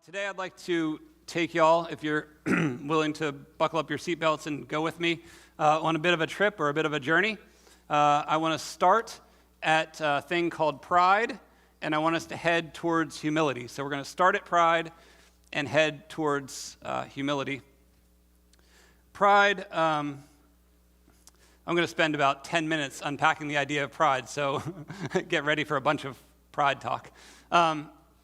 Today I'd like to take y'all, if you're willing to buckle up your seatbelts and go with me, on a bit of a trip or a bit of a journey. I want to start at a thing called pride, and I want us to head towards humility. So we're going to start at pride and head towards humility. Pride, I'm going to spend about 10 minutes unpacking the idea of pride, so get ready for a bunch of pride talk.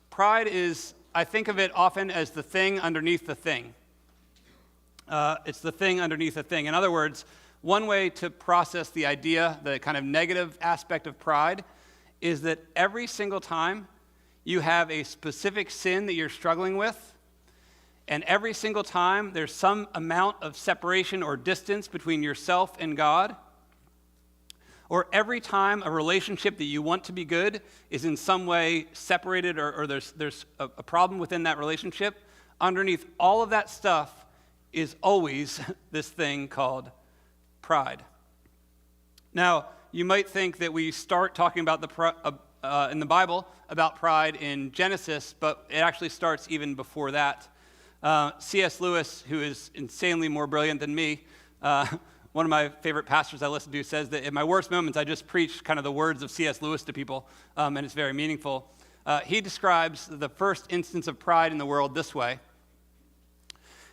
Pride is, I think of it often as the thing underneath the thing. It's the thing underneath the thing. In other words, one way to process the idea, the kind of negative aspect of pride, is that every single time you have a specific sin that you're struggling with, and every single time there's some amount of separation or distance between yourself and God, or every time a relationship that you want to be good is in some way separated or there's a problem within that relationship, underneath all of that stuff is always this thing called pride. Now, you might think that we start talking about in the Bible about pride in Genesis, but it actually starts even before that. C.S. Lewis, who is insanely more brilliant than me, one of my favorite pastors I listen to, says that in my worst moments, I just preach kind of the words of C.S. Lewis to people, and it's very meaningful. He describes the first instance of pride in the world this way.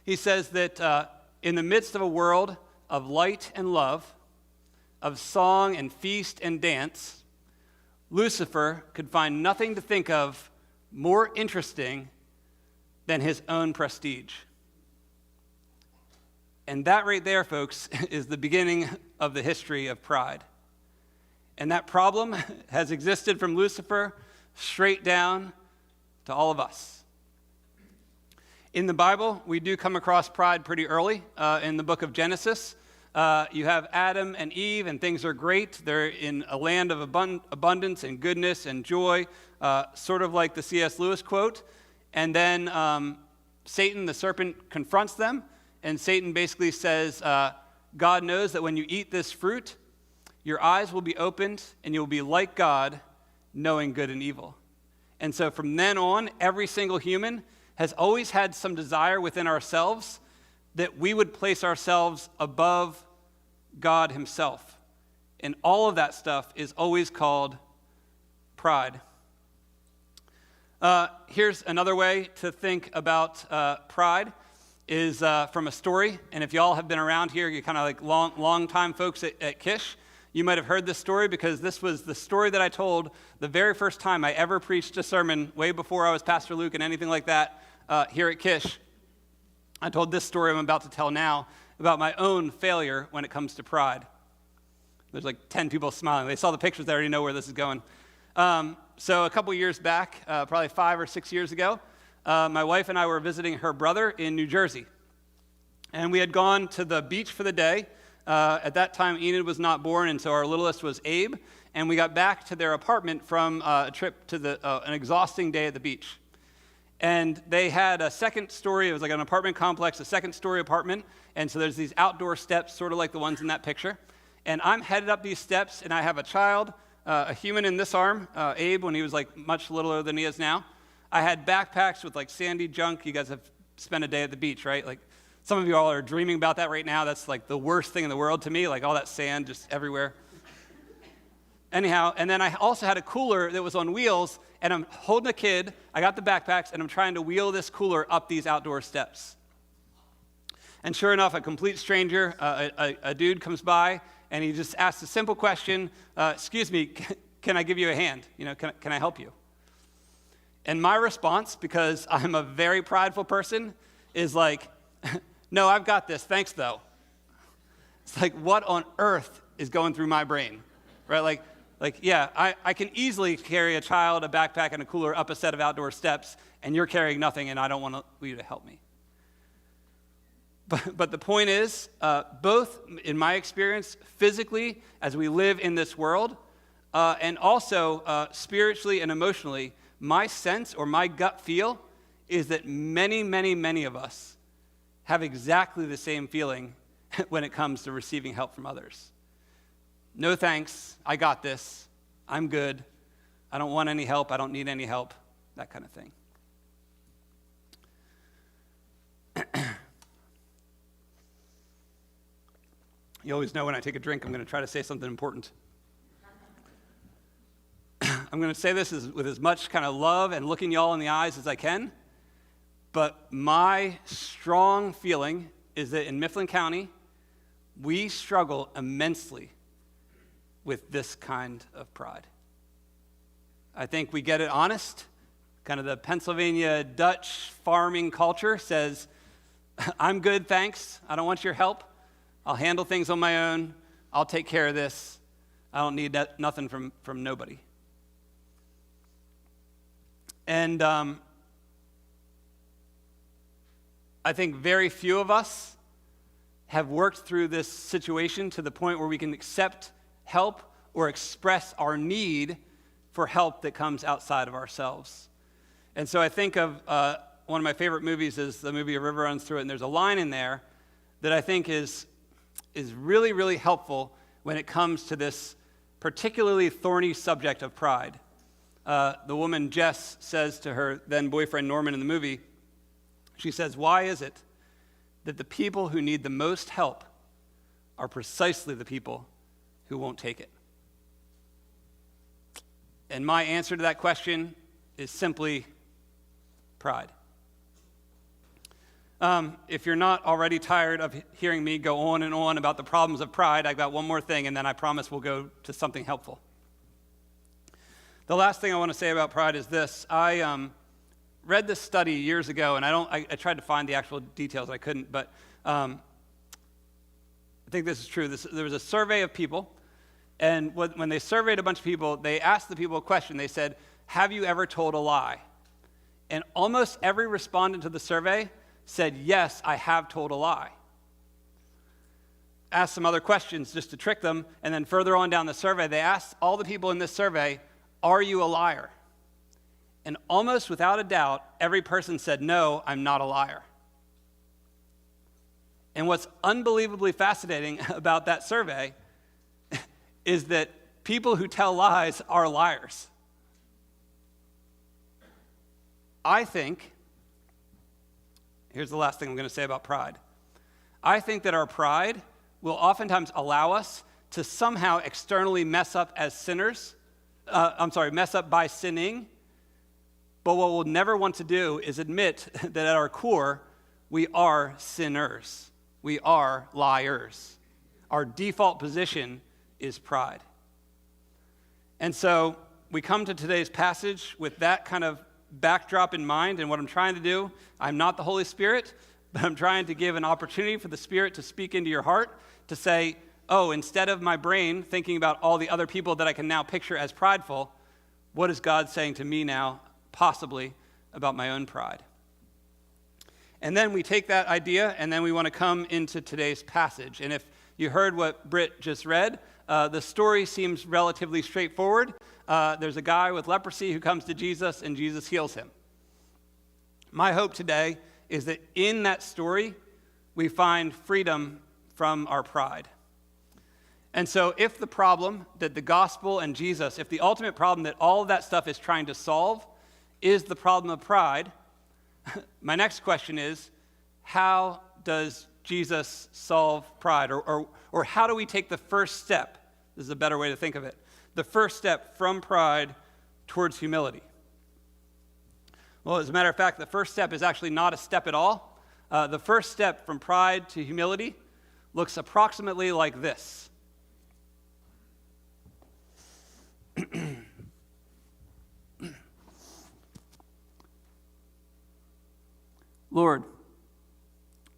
He says that in the midst of a world of light and love, of song and feast and dance, Lucifer could find nothing to think of more interesting than his own prestige. And that right there, folks, is the beginning of the history of pride. And that problem has existed from Lucifer straight down to all of us. In the Bible, we do come across pride pretty early. In the book of Genesis, you have Adam and Eve, and things are great. They're in a land of abundance and goodness and joy, sort of like the C.S. Lewis quote. And then Satan, the serpent, confronts them. And Satan basically says, God knows that when you eat this fruit, your eyes will be opened and you'll be like God, knowing good and evil. And so from then on, every single human has always had some desire within ourselves that we would place ourselves above God himself. And all of that stuff is always called pride. Here's another way to think about pride. Is from a story, and if y'all have been around here, you're kind of like long time folks at Kish, you might have heard this story because this was the story that I told the very first time I ever preached a sermon, way before I was Pastor Luke and anything like that, here at Kish. I told this story I'm about to tell now about my own failure when it comes to pride. There's like 10 people smiling. They saw the pictures, they already know where this is going. So a couple years back, probably 5 or 6 years ago, my wife and I were visiting her brother in New Jersey. And we had gone to the beach for the day. At that time, Enid was not born, and so our littlest was Abe. And we got back to their apartment from a trip to an exhausting day at the beach. And they had a second story. It was like an apartment complex, a second-story apartment. And so there's these outdoor steps, sort of like the ones in that picture. And I'm headed up these steps, and I have a child, a human in this arm, Abe, when he was like much littler than he is now. I had backpacks with like sandy junk. You guys have spent a day at the beach, right? Like some of you all are dreaming about that right now. That's like the worst thing in the world to me, like all that sand just everywhere. Anyhow, and then I also had a cooler that was on wheels, and I'm holding a kid. I got the backpacks, and I'm trying to wheel this cooler up these outdoor steps. And sure enough, a complete stranger, a dude comes by, and he just asks a simple question, excuse me, can I give you a hand? You know, can I help you? And my response, because I'm a very prideful person, is like, no, I've got this, thanks though. It's like, what on earth is going through my brain, right? Like, yeah, I can easily carry a child, a backpack, and a cooler up a set of outdoor steps, and you're carrying nothing, and I don't want you to help me. But the point is, both in my experience, physically, as we live in this world, and also spiritually and emotionally, my sense or my gut feel is that many, many, many of us have exactly the same feeling when it comes to receiving help from others. No thanks, I got this, I'm good, I don't want any help, I don't need any help, that kind of thing. You always know when I take a drink, I'm going to try to say something important. I'm going to say this with as much kind of love and looking y'all in the eyes as I can, but my strong feeling is that in Mifflin County, we struggle immensely with this kind of pride. I think we get it honest. Kind of the Pennsylvania Dutch farming culture says, I'm good, thanks. I don't want your help. I'll handle things on my own. I'll take care of this. I don't need nothing from nobody. And I think very few of us have worked through this situation to the point where we can accept help or express our need for help that comes outside of ourselves. And so I think of one of my favorite movies is the movie A River Runs Through It, and there's a line in there that I think is really, really helpful when it comes to this particularly thorny subject of pride. The woman Jess says to her then boyfriend Norman in the movie, she says, "Why is it that the people who need the most help are precisely the people who won't take it?" And my answer to that question is simply pride. If you're not already tired of hearing me go on and on about the problems of pride, I've got one more thing, and then I promise we'll go to something helpful. The last thing I want to say about pride is this. I read this study years ago, and I tried to find the actual details. I couldn't, but I think this is true. There was a survey of people, and when they surveyed a bunch of people, they asked the people a question. They said, "Have you ever told a lie?" And almost every respondent to the survey said, "Yes, I have told a lie." Asked some other questions just to trick them, and then further on down the survey, they asked all the people in this survey, "Are you a liar?" And almost without a doubt, every person said, "No, I'm not a liar." And what's unbelievably fascinating about that survey is that people who tell lies are liars. I think, here's the last thing I'm going to say about pride. I think that our pride will oftentimes allow us to somehow externally mess up as sinners, mess up by sinning, but what we'll never want to do is admit that at our core, we are sinners. We are liars. Our default position is pride. And so we come to today's passage with that kind of backdrop in mind, and what I'm trying to do, I'm not the Holy Spirit, but I'm trying to give an opportunity for the Spirit to speak into your heart, to say, oh, instead of my brain thinking about all the other people that I can now picture as prideful, what is God saying to me now, possibly, about my own pride? And then we take that idea, and then we want to come into today's passage. And if you heard what Britt just read, the story seems relatively straightforward. There's a guy with leprosy who comes to Jesus, and Jesus heals him. My hope today is that in that story, we find freedom from our pride. And so if the problem that the gospel and Jesus, if the ultimate problem that all of that stuff is trying to solve is the problem of pride, my next question is, how does Jesus solve pride? Or how do we take the first step? This is a better way to think of it. The first step from pride towards humility. Well, as a matter of fact, the first step is actually not a step at all. The first step from pride to humility looks approximately like this. Lord,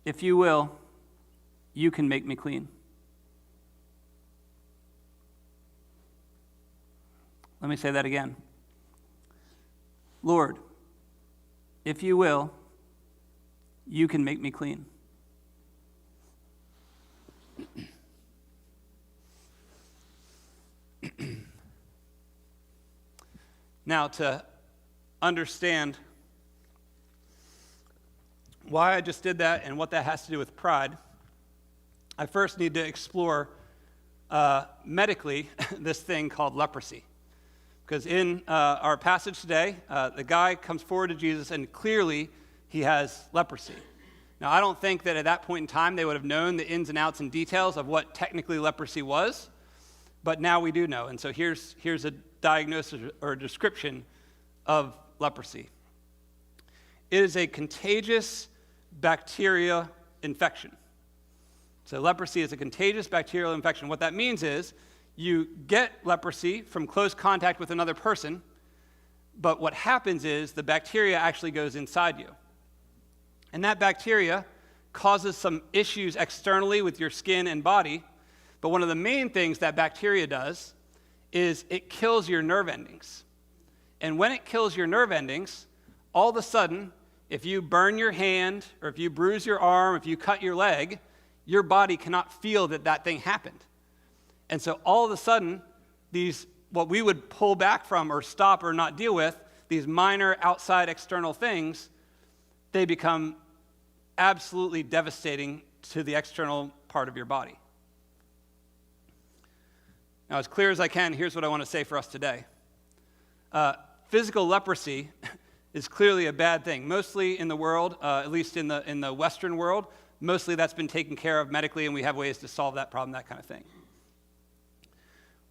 if you will, you can make me clean. Let me say that again. Lord, if you will, you can make me clean. Now, to understand why I just did that and what that has to do with pride, I first need to explore medically this thing called leprosy. Because in our passage today, the guy comes forward to Jesus, and clearly he has leprosy. Now, I don't think that at that point in time they would have known the ins and outs and details of what technically leprosy was, but now we do know. And so here's a diagnosis or a description of leprosy. It is a contagious bacteria infection. So leprosy is a contagious bacterial infection. What that means is you get leprosy from close contact with another person, but what happens is the bacteria actually goes inside you. And that bacteria causes some issues externally with your skin and body, but one of the main things that bacteria does is it kills your nerve endings. And when it kills your nerve endings, all of a sudden, if you burn your hand or if you bruise your arm, if you cut your leg, your body cannot feel that thing happened. And so all of a sudden, these, what we would pull back from or stop or not deal with, these minor outside external things, they become absolutely devastating to the external part of your body. Now, as clear as I can, here's what I want to say for us today. Physical leprosy is clearly a bad thing. Mostly in the world, at least in the Western world, mostly that's been taken care of medically, and we have ways to solve that problem, that kind of thing.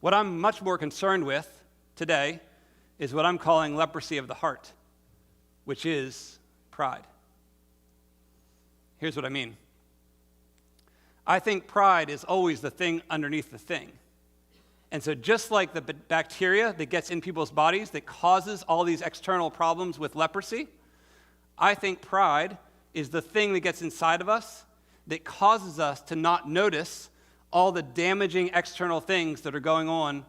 What I'm much more concerned with today is what I'm calling leprosy of the heart, which is pride. Here's what I mean. I think pride is always the thing underneath the thing. And so just like the bacteria that gets in people's bodies that causes all these external problems with leprosy, I think pride is the thing that gets inside of us that causes us to not notice all the damaging external things that are going on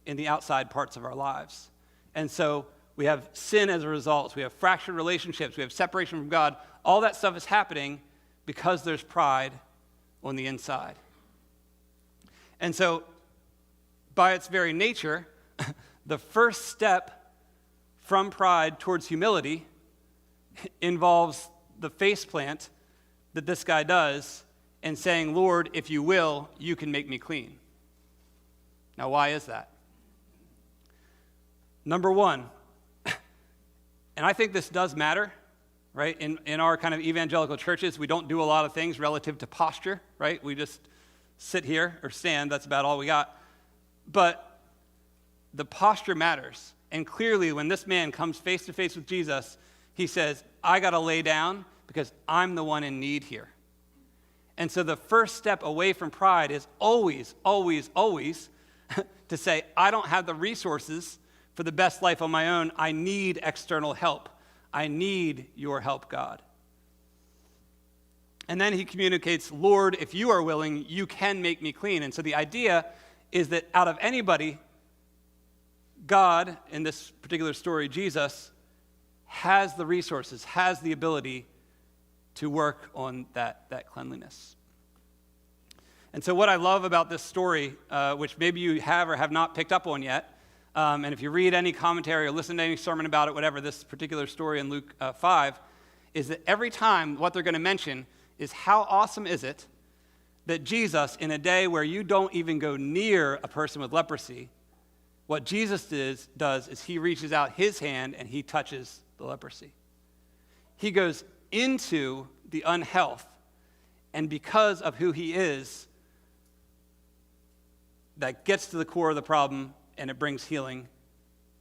in the outside parts of our lives. And so we have sin as a result. We have fractured relationships. We have separation from God. All that stuff is happening because there's pride on the inside. And so, by its very nature, the first step from pride towards humility involves the faceplant that this guy does and saying, Lord, if you will, you can make me clean. Now, why is that? Number one, and I think this does matter, right? In our kind of evangelical churches, we don't do a lot of things relative to posture, right? We just sit here or stand. That's about all we got. But the posture matters. And clearly, when this man comes face to face with Jesus, he says, I got to lay down because I'm the one in need here. And so the first step away from pride is always, always, always to say, I don't have the resources for the best life on my own. I need external help. I need your help, God. And then he communicates, Lord, if you are willing, you can make me clean. And so the idea is that out of anybody, God, in this particular story, Jesus, has the resources, has the ability to work on that cleanliness. And so what I love about this story, which maybe you have or have not picked up on yet, and if you read any commentary or listen to any sermon about it, whatever, this particular story in Luke 5, is that every time what they're going to mention is how awesome is it that Jesus, in a day where you don't even go near a person with leprosy, what Jesus does is he reaches out his hand and he touches the leprosy. He goes into the unhealth, and because of who he is, that gets to the core of the problem, and it brings healing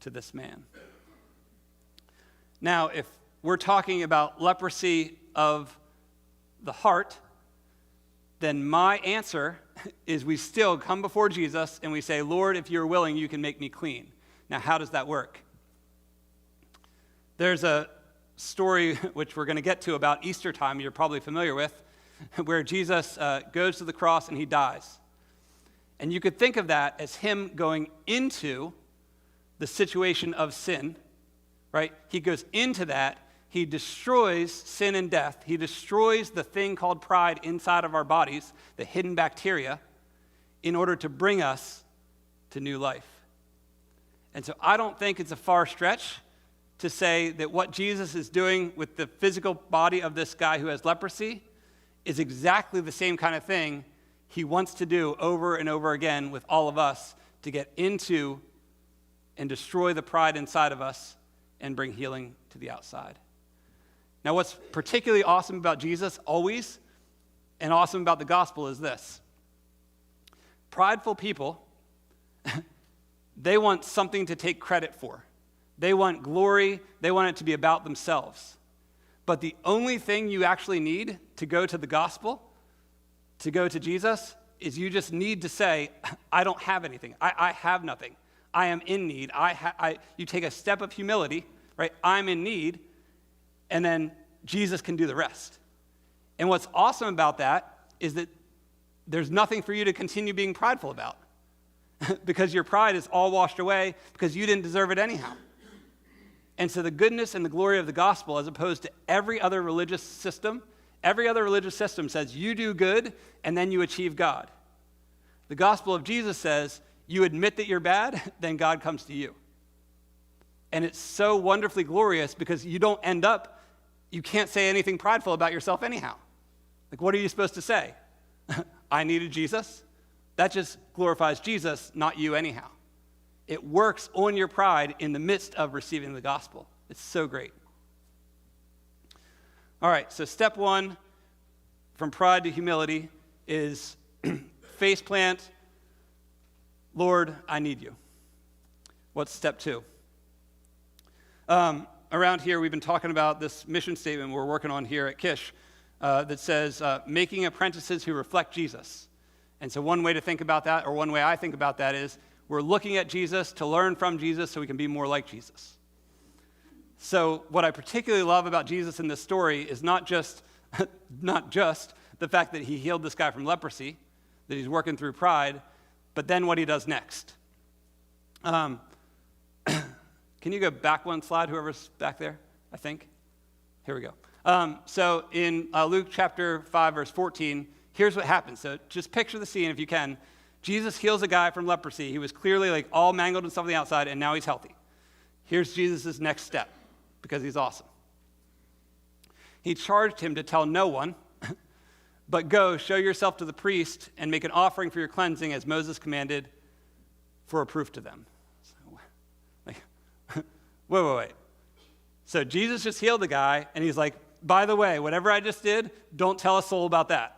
to this man. Now, if we're talking about leprosy of the heart, then my answer is we still come before Jesus and we say, Lord, if you're willing, you can make me clean. Now, how does that work? There's a story which we're going to get to about Easter time you're probably familiar with, where Jesus goes to the cross and he dies. And you could think of that as him going into the situation of sin, right? He goes into that. He destroys sin and death. He destroys the thing called pride inside of our bodies, the hidden bacteria, in order to bring us to new life. And so I don't think it's a far stretch to say that what Jesus is doing with the physical body of this guy who has leprosy is exactly the same kind of thing he wants to do over and over again with all of us to get into and destroy the pride inside of us and bring healing to the outside. Now, what's particularly awesome about Jesus always and awesome about the gospel is this. Prideful people, they want something to take credit for. They want glory. They want it to be about themselves. But the only thing you actually need to go to the gospel, to go to Jesus, is you just need to say, I don't have anything. I have nothing. I am in need. You take a step of humility, right? I'm in need, and then Jesus can do the rest. And what's awesome about that is that there's nothing for you to continue being prideful about because your pride is all washed away because you didn't deserve it anyhow. And so the goodness and the glory of the gospel, as opposed to every other religious system says you do good and then you achieve God. The gospel of Jesus says you admit that you're bad, then God comes to you. And it's so wonderfully glorious because you can't say anything prideful about yourself anyhow. Like, what are you supposed to say? I needed Jesus? That just glorifies Jesus, not you anyhow. It works on your pride in the midst of receiving the gospel. It's so great. All right, so step one from pride to humility is face plant, Lord, I need you. What's step two? Around here, we've been talking about this mission statement we're working on here at Kish that says, making apprentices who reflect Jesus. And so one way to think about that, or one way I think about that is, we're looking at Jesus to learn from Jesus so we can be more like Jesus. So what I particularly love about Jesus in this story is not just the fact that he healed this guy from leprosy, that he's working through pride, but then what he does next. Can you go back one slide, whoever's back there, I think? Here we go. So in Luke chapter 5, verse 14, here's what happens. So just picture the scene if you can. Jesus heals a guy from leprosy. He was clearly like all mangled and stuff on the outside, and now he's healthy. Here's Jesus' next step, because he's awesome. He charged him to tell no one, but go, show yourself to the priest, and make an offering for your cleansing as Moses commanded for a proof to them. So, like, wait. So Jesus just healed the guy, and he's like, by the way, whatever I just did, don't tell a soul about that.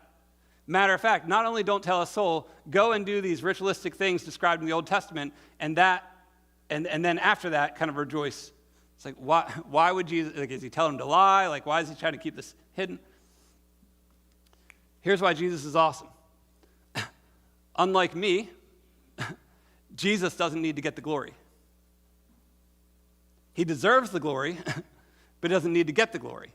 Matter of fact, not only don't tell a soul, go and do these ritualistic things described in the Old Testament, and then after that, kind of rejoice. It's like, why would Jesus, like, is he telling him to lie? Like, why is he trying to keep this hidden? Here's why Jesus is awesome. Unlike me, Jesus doesn't need to get the glory. He deserves the glory, but doesn't need to get the glory.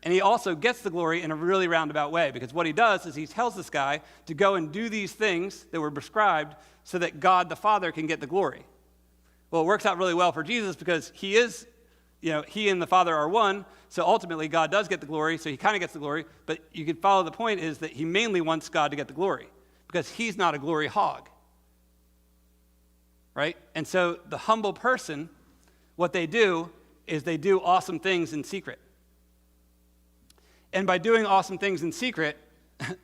And he also gets the glory in a really roundabout way, because what he does is he tells this guy to go and do these things that were prescribed so that God the Father can get the glory. Well, it works out really well for Jesus because he and the Father are one, so ultimately God does get the glory, so he kind of gets the glory, but you can follow the point is that he mainly wants God to get the glory because he's not a glory hog, right? And so the humble person, what they do is they do awesome things in secret. And by doing awesome things in secret,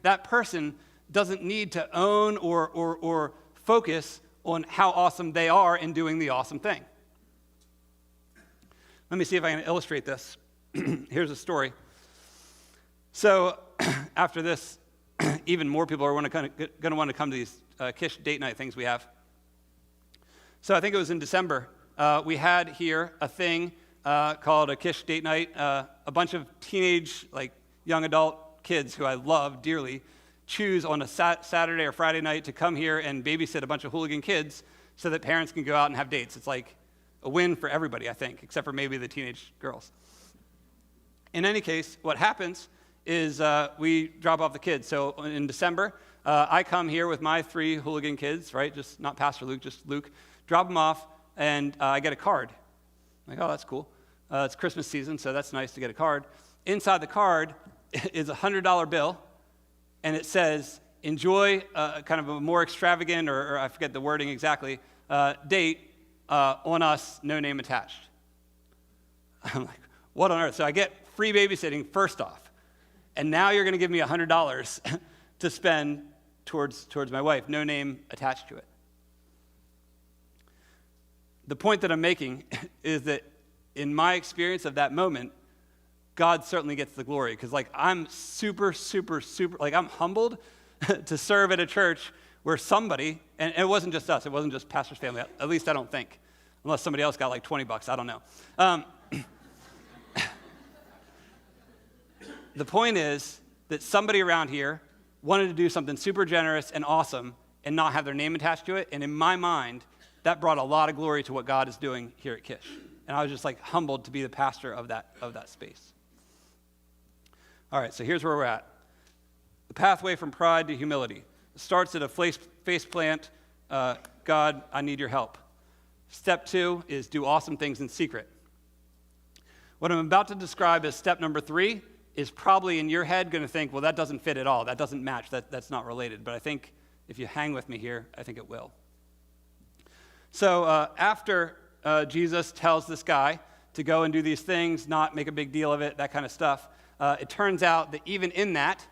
that person doesn't need to own or focus on how awesome they are in doing the awesome thing. Let me see if I can illustrate this. Here's a story. So after this, even more people are going to want to come to these Kish date night things we have. So I think it was in December. We had here a thing called a Kish date night. A bunch of teenage, young adult kids who I love dearly choose on a Saturday or Friday night to come here and babysit a bunch of hooligan kids so that parents can go out and have dates. It's like a win for everybody, I think, except for maybe the teenage girls. In any case, what happens is we drop off the kids. So in December, I come here with my 3 hooligan kids, right? Just not Pastor Luke, just Luke. Drop them off, and I get a card. I'm like, oh, that's cool. It's Christmas season, so that's nice to get a card. Inside the card is a $100 bill, and it says, enjoy kind of a more extravagant, or I forget the wording exactly, date on us, no name attached. I'm like, what on earth? So I get free babysitting first off, and now you're going to give me $100 to spend towards my wife, no name attached to it. The point that I'm making is that in my experience of that moment, God certainly gets the glory, because like I'm super, like I'm humbled to serve at a church where somebody, and it wasn't just us, it wasn't just pastor's family, at least I don't think, unless somebody else got like $20, I don't know. The point is that somebody around here wanted to do something super generous and awesome and not have their name attached to it, and in my mind, that brought a lot of glory to what God is doing here at Kish. And I was just like humbled to be the pastor of that space. All right, so here's where we're at. The pathway from pride to humility. It starts at a face plant. God, I need your help. Step 2 is do awesome things in secret. What I'm about to describe as step number 3 is probably in your head going to think, well, that doesn't fit at all. That doesn't match. That's not related. But I think if you hang with me here, I think it will. So after Jesus tells this guy to go and do these things, not make a big deal of it, that kind of stuff, it turns out that even in that,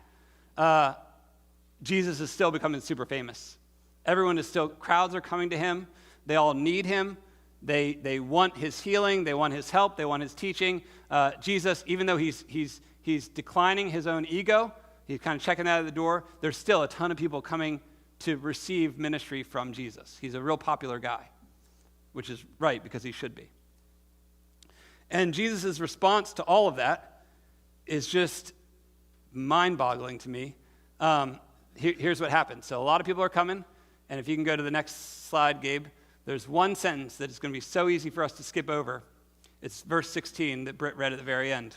Jesus is still becoming super famous. Everyone is still, crowds are coming to him. They all need him. They want his healing. They want his help. They want his teaching. Jesus, even though he's declining his own ego, he's kind of checking that at the door, there's still a ton of people coming to receive ministry from Jesus. He's a real popular guy, which is right because he should be. And Jesus' response to all of that is just mind-boggling to me. Here's what happened. So a lot of people are coming, and if you can go to the next slide, Gabe, there's one sentence that is going to be so easy for us to skip over. It's verse 16 that Britt read at the very end.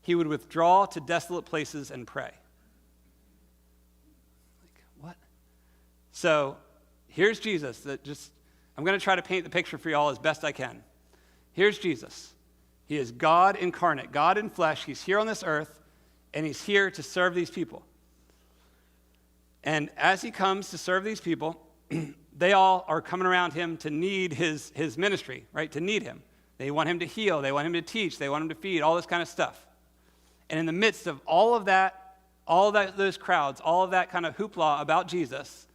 He would withdraw to desolate places and pray. Like, what? So here's Jesus. I'm going to try to paint the picture for y'all as best I can. Here's Jesus. He is God incarnate, God in flesh. He's here on this earth, and he's here to serve these people. And as he comes to serve these people, they all are coming around him to need his ministry, right? To need him. They want him to heal. They want him to teach. They want him to feed, all this kind of stuff. And in the midst of all of that, those crowds, all of that kind of hoopla about Jesus,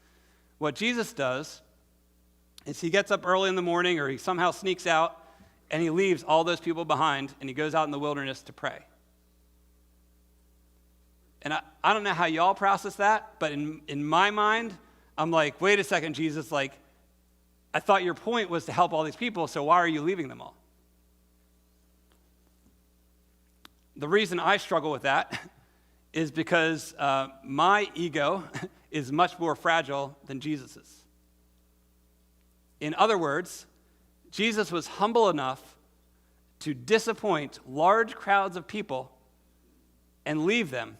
what Jesus does is he gets up early in the morning, or he somehow sneaks out, and he leaves all those people behind, and he goes out in the wilderness to pray. And I don't know how y'all process that, but in my mind, I'm like, wait a second, Jesus, like, I thought your point was to help all these people, so why are you leaving them all? The reason I struggle with that is because my ego is much more fragile than Jesus's. In other words, Jesus was humble enough to disappoint large crowds of people and leave them.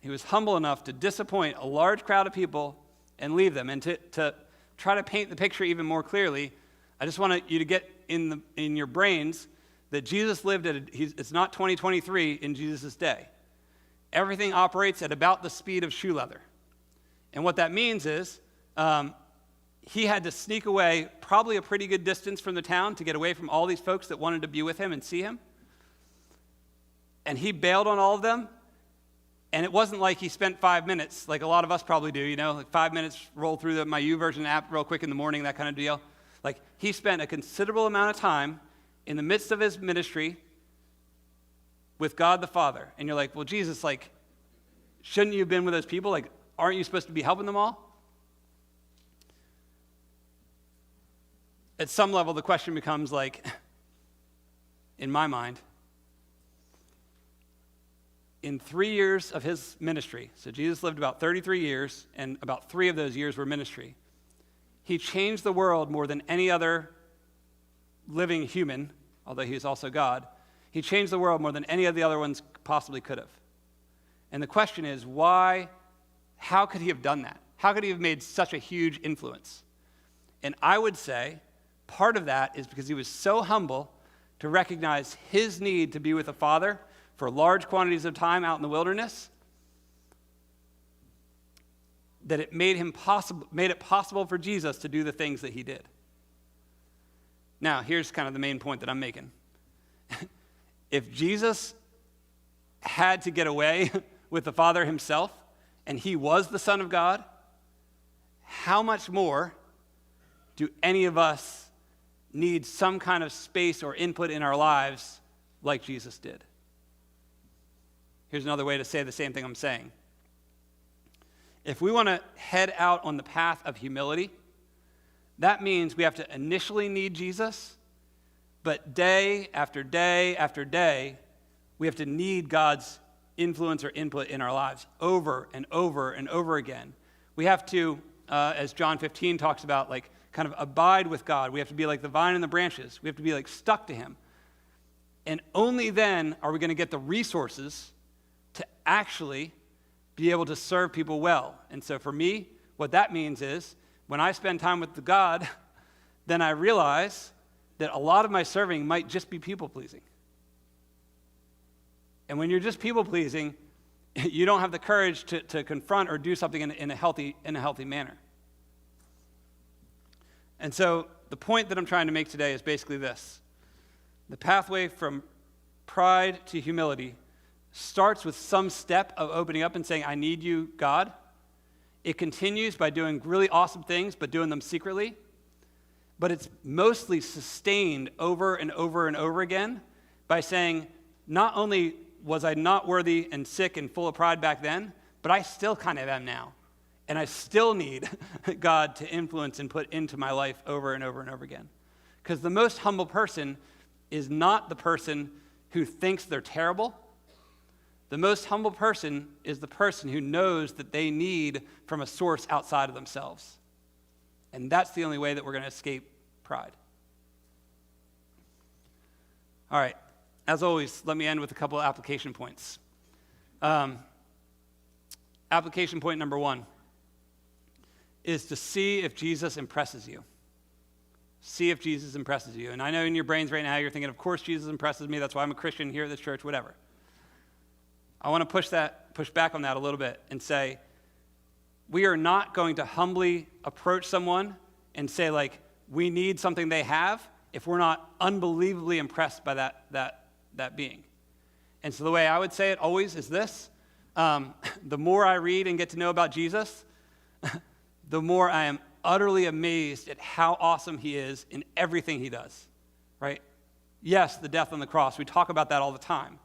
He was humble enough to disappoint a large crowd of people and leave them. And to try to paint the picture even more clearly, I just want you to get in your brains that Jesus lived it's not 2023 in Jesus' day. Everything operates at about the speed of shoe leather. And what that means is he had to sneak away probably a pretty good distance from the town to get away from all these folks that wanted to be with him and see him. And he bailed on all of them. And it wasn't like he spent 5 minutes, like a lot of us probably do, like 5 minutes, roll through my YouVersion app real quick in the morning, that kind of deal. Like, he spent a considerable amount of time in the midst of his ministry with God the Father. And you're like, well, Jesus, like, shouldn't you have been with those people? Like, aren't you supposed to be helping them all? At some level, the question becomes like, in my mind, in 3 years of his ministry, so Jesus lived about 33 years, and about 3 of those years were ministry. He changed the world more than any other living human, although he is also God. He changed the world more than any of the other ones possibly could have. And the question is, how could he have done that? How could he have made such a huge influence? And I would say part of that is because he was so humble to recognize his need to be with the Father for large quantities of time out in the wilderness, that it made it possible for Jesus to do the things that he did. Now, here's kind of the main point that I'm making. If Jesus had to get away with the Father himself, and he was the Son of God, how much more do any of us need some kind of space or input in our lives like Jesus did. Here's another way to say the same thing I'm saying. If we want to head out on the path of humility, that means we have to initially need Jesus, but day after day after day, we have to need God's influence or input in our lives over and over and over again. We have to, as John 15 talks about, like kind of abide with God. We have to be like the vine and the branches. We have to be like stuck to him. And only then are we going to get the resources to actually be able to serve people well. And so for me, what that means is when I spend time with the God, then I realize that a lot of my serving might just be people-pleasing. And when you're just people-pleasing, you don't have the courage to confront or do something in a healthy manner. And so the point that I'm trying to make today is basically this. The pathway from pride to humility starts with some step of opening up and saying, I need you, God. It continues by doing really awesome things, but doing them secretly. But it's mostly sustained over and over and over again by saying, not only was I not worthy and sick and full of pride back then, but I still kind of am now. And I still need God to influence and put into my life over and over and over again. Because the most humble person is not the person who thinks they're terrible. The most humble person is the person who knows that they need from a source outside of themselves. And that's the only way that we're going to escape pride. All right. As always, let me end with a couple of application points. Application point number 1 is to see if Jesus impresses you. See if Jesus impresses you. And I know in your brains right now you're thinking, of course Jesus impresses me. That's why I'm a Christian here at this church, whatever. I want to push back on that a little bit and say, we are not going to humbly approach someone and say, like, we need something they have if we're not unbelievably impressed by that being. And so the way I would say it always is this. The more I read and get to know about Jesus, the more I am utterly amazed at how awesome he is in everything he does, right? Yes, the death on the cross. We talk about that all the time.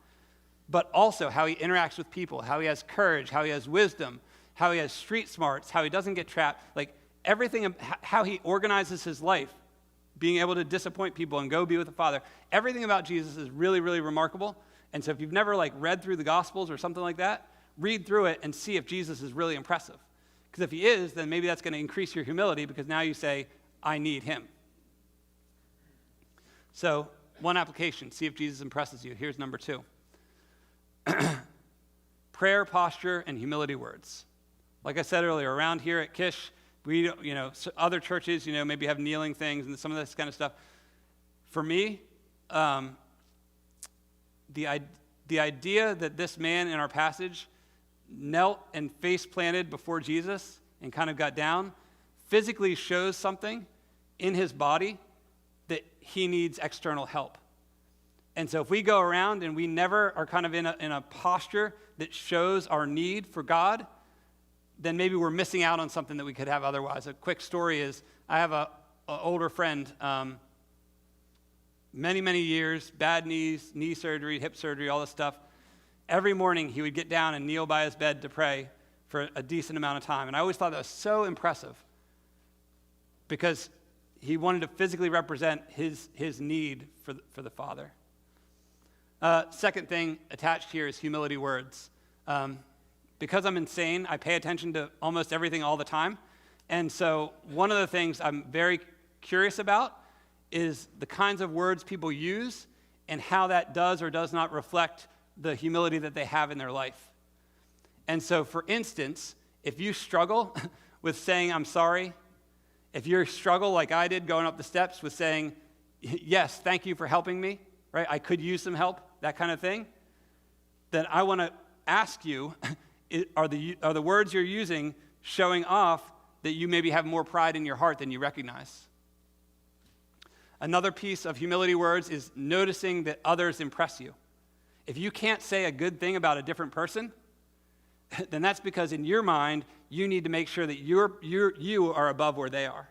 But also how he interacts with people, how he has courage, how he has wisdom, how he has street smarts, how he doesn't get trapped, like everything, how he organizes his life, being able to disappoint people and go be with the Father. Everything about Jesus is really, really remarkable. And so if you've never read through the Gospels or something like that, read through it and see if Jesus is really impressive. Because if he is, then maybe that's going to increase your humility because now you say, I need him. So one application, see if Jesus impresses you. Here's number 2. Prayer, posture, and humility words. Like I said earlier, around here at Kish, we, other churches, maybe have kneeling things and some of this kind of stuff. For me, the idea that this man in our passage knelt and face planted before Jesus and kind of got down physically shows something in his body that he needs external help. And so if we go around and we never are kind of in a posture that shows our need for God, then maybe we're missing out on something that we could have otherwise. A quick story is I have an older friend, many, many years, bad knees, knee surgery, hip surgery, all this stuff. Every morning he would get down and kneel by his bed to pray for a decent amount of time. And I always thought that was so impressive because he wanted to physically represent his need for the Father. Second thing attached here is humility words. Because I'm insane, I pay attention to almost everything all the time. And so one of the things I'm very curious about is the kinds of words people use and how that does or does not reflect the humility that they have in their life. And so, for instance, if you struggle with saying, I'm sorry, if you struggle like I did going up the steps with saying, yes, thank you for helping me, right? I could use some help, that kind of thing, then I want to ask you, are the words you're using showing off that you maybe have more pride in your heart than you recognize? Another piece of humility words is noticing that others impress you. If you can't say a good thing about a different person, then that's because in your mind, you need to make sure that you are above where they are.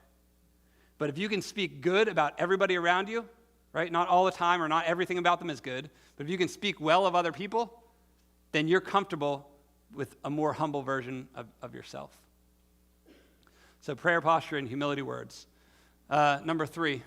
But if you can speak good about everybody around you, right? Not all the time or not everything about them is good, but if you can speak well of other people, then you're comfortable with a more humble version of yourself. So prayer posture and humility words. Number 3,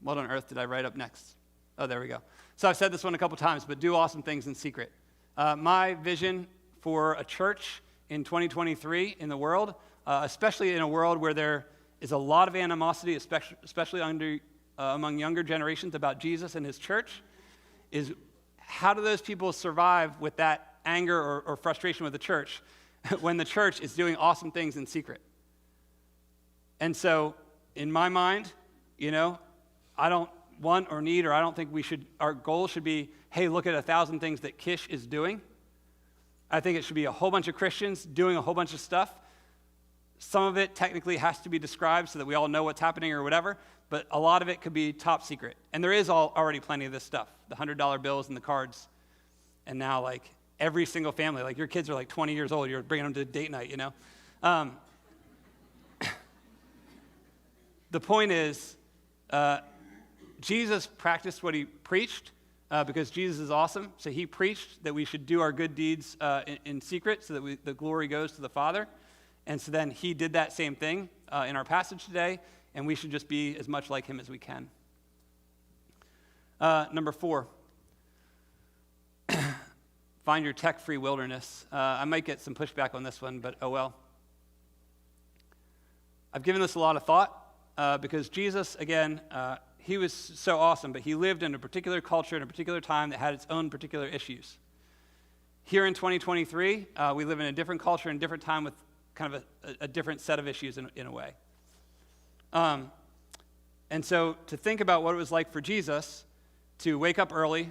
what on earth did I write up next? Oh, there we go. So I've said this one a couple times, but do awesome things in secret. My vision for a church in 2023 in the world, especially in a world where there is a lot of animosity, especially among younger generations about Jesus and his church, is how do those people survive with that anger or frustration with the church when the church is doing awesome things in secret? And so, in my mind, I don't want or need, or I don't think our goal should be, hey, look at 1,000 things that Kish is doing. I think it should be a whole bunch of Christians doing a whole bunch of stuff. Some of it technically has to be described so that we all know what's happening or whatever, but a lot of it could be top secret. And there is already plenty of this stuff, the $100 bills and the cards. And now, every single family, your kids are 20 years old, you're bringing them to date night, The point is, Jesus practiced what he preached because Jesus is awesome. So he preached that we should do our good deeds in secret so that the glory goes to the Father. And so then he did that same thing in our passage today, and we should just be as much like him as we can. Number 4, find your tech-free wilderness. I might get some pushback on this one, but oh well. I've given this a lot of thought. Because Jesus, again, he was so awesome, but he lived in a particular culture in a particular time that had its own particular issues. Here in 2023, we live in a different culture and a different time with kind of a different set of issues in a way. And so to think about what it was like for Jesus to wake up early,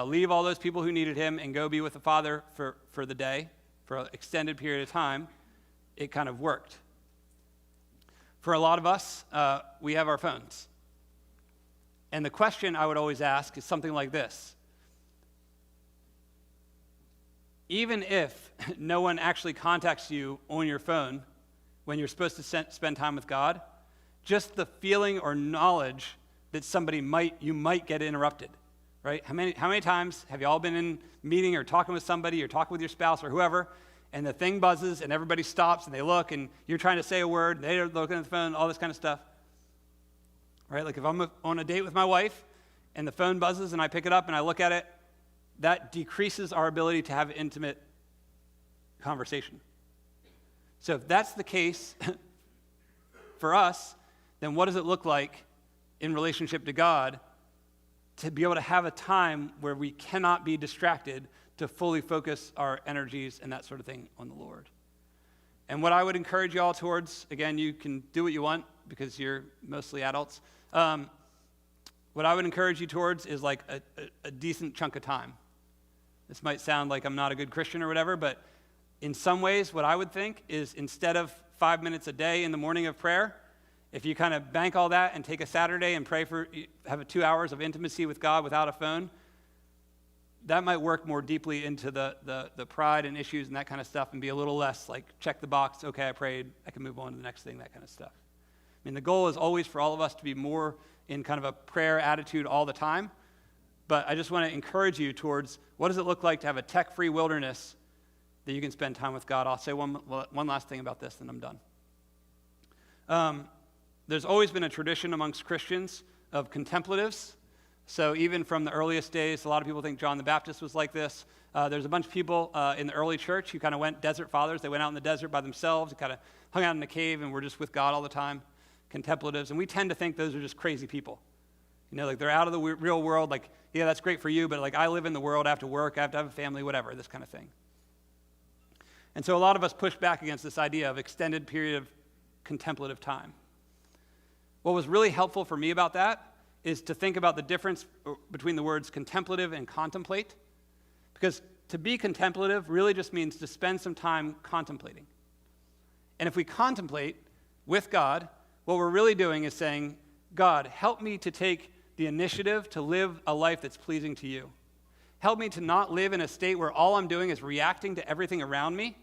leave all those people who needed him, and go be with the Father for the day, for an extended period of time, it kind of worked. For a lot of us, we have our phones. And the question I would always ask is something like this. Even if no one actually contacts you on your phone when you're supposed to spend time with God, just the feeling or knowledge that you might get interrupted, right? How many times have you all been in a meeting or talking with somebody or talking with your spouse or whoever, and the thing buzzes, and everybody stops, and they look, and you're trying to say a word, and they're looking at the phone, all this kind of stuff. Right? If I'm on a date with my wife, and the phone buzzes, and I pick it up, and I look at it, that decreases our ability to have intimate conversation. So if that's the case for us, then what does it look like in relationship to God to be able to have a time where we cannot be distracted to fully focus our energies and that sort of thing on the Lord? And what I would encourage you all towards, again, you can do what you want because you're mostly adults. What I would encourage you towards is a decent chunk of time. This might sound like I'm not a good Christian or whatever, but in some ways, what I would think is instead of 5 minutes a day in the morning of prayer, if you kind of bank all that and take a Saturday and have 2 hours of intimacy with God without a phone, that might work more deeply into the pride and issues and that kind of stuff, and be a little less check the box, okay, I prayed, I can move on to the next thing, that kind of stuff. I mean, the goal is always for all of us to be more in kind of a prayer attitude all the time, but I just want to encourage you towards what does it look like to have a tech-free wilderness that you can spend time with God. I'll say one last thing about this, then I'm done. There's always been a tradition amongst Christians of contemplatives. So even from the earliest days, a lot of people think John the Baptist was like this. There's a bunch of people in the early church who kind of went desert fathers. They went out in the desert by themselves and kind of hung out in a cave and were just with God all the time, contemplatives. And we tend to think those are just crazy people. They're out of the real world. Yeah, that's great for you, but I live in the world, I have to work, I have to have a family, whatever, this kind of thing. And so a lot of us push back against this idea of extended period of contemplative time. What was really helpful for me about that is to think about the difference between the words contemplative and contemplate. Because to be contemplative really just means to spend some time contemplating. And if we contemplate with God, what we're really doing is saying, God, help me to take the initiative to live a life that's pleasing to you. Help me to not live in a state where all I'm doing is reacting to everything around me,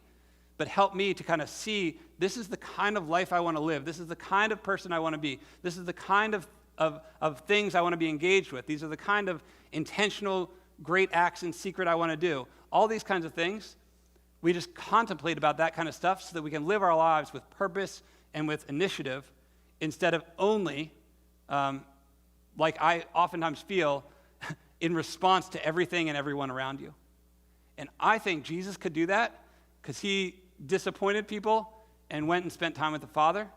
but help me to kind of see this is the kind of life I want to live. This is the kind of person I want to be. This is the kind of things I want to be engaged with. These are the kind of intentional, great acts in secret I want to do. All these kinds of things, we just contemplate about that kind of stuff so that we can live our lives with purpose and with initiative instead of only, like I oftentimes feel, in response to everything and everyone around you. And I think Jesus could do that because he disappointed people and went and spent time with the Father.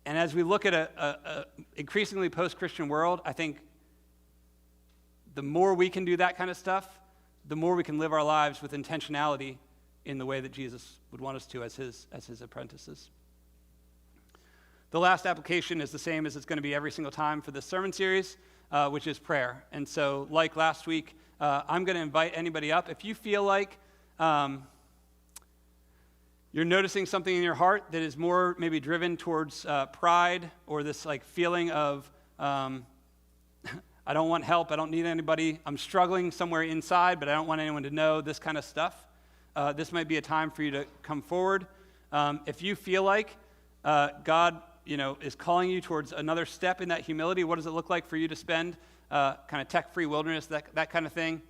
And as we look at a increasingly post-Christian world, I think the more we can do that kind of stuff, the more we can live our lives with intentionality in the way that Jesus would want us to as his apprentices. The last application is the same as it's going to be every single time for this sermon series, which is prayer. And so, like last week, I'm going to invite anybody up. If you feel like you're noticing something in your heart that is more maybe driven towards pride or this like feeling of I don't want help, I don't need anybody, I'm struggling somewhere inside, but I don't want anyone to know, this kind of stuff, this might be a time for you to come forward. If you feel like God is calling you towards another step in that humility, what does it look like for you to spend kind of tech-free wilderness, that kind of thing,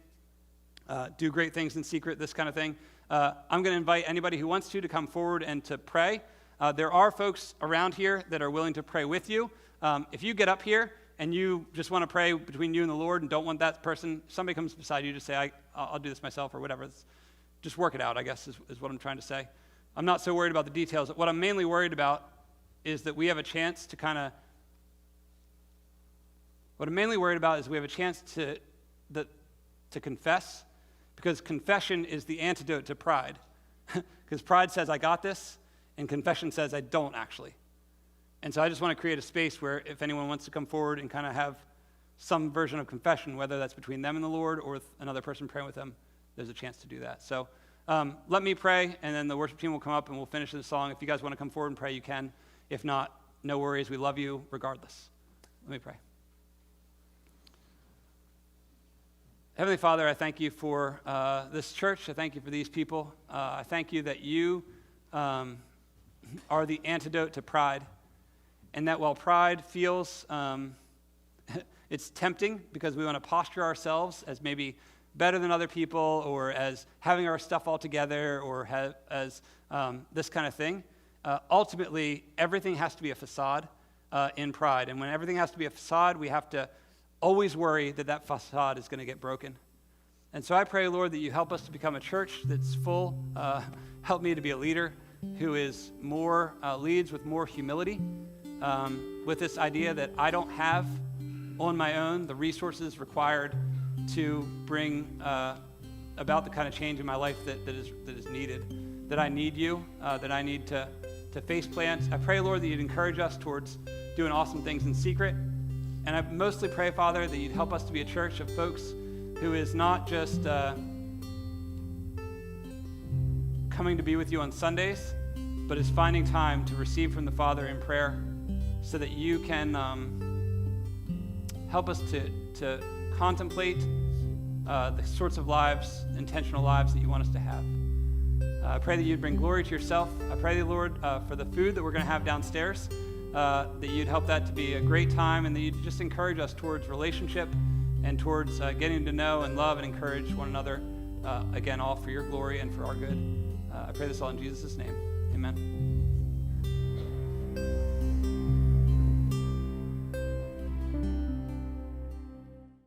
do great things in secret, this kind of thing. I'm going to invite anybody who wants to come forward and to pray. There are folks around here that are willing to pray with you. If you get up here and you just want to pray between you and the Lord and don't want that person, somebody comes beside you to say, I'll do this myself or whatever. Just work it out, I guess, is what I'm trying to say. I'm not so worried about the details. What I'm mainly worried about is that we have a chance to to confess, because confession is the antidote to pride. Because pride says, I got this, and confession says, I don't actually. And so I just want to create a space where if anyone wants to come forward and kind of have some version of confession, whether that's between them and the Lord or with another person praying with them, there's a chance to do that. So let me pray, and then the worship team will come up and we'll finish this song. If you guys want to come forward and pray, you can. If not, no worries. We love you regardless. Let me pray. Heavenly Father, I thank you for this church. I thank you for these people. I thank you that you are the antidote to pride, and that while pride feels it's tempting because we want to posture ourselves as maybe better than other people or as having our stuff all together or as this kind of thing, ultimately everything has to be a facade in pride. And when everything has to be a facade, we have to always worry that facade is going to get broken. And so I pray, Lord, that you help us to become a church that's full. Help me to be a leader who is more, leads with more humility, with this idea that I don't have on my own the resources required to bring about the kind of change in my life that is needed, that I need you, that I need to face plants. I pray, Lord, that you'd encourage us towards doing awesome things in secret. And I mostly pray, Father, that you'd help us to be a church of folks who is not just coming to be with you on Sundays, but is finding time to receive from the Father in prayer so that you can help us to contemplate the sorts of lives, intentional lives that you want us to have. I pray that you'd bring glory to yourself. I pray, Lord, for the food that we're going to have downstairs, that you'd help that to be a great time, and that you'd just encourage us towards relationship and towards getting to know and love and encourage one another, again, all for your glory and for our good. I pray this all in Jesus' name. Amen.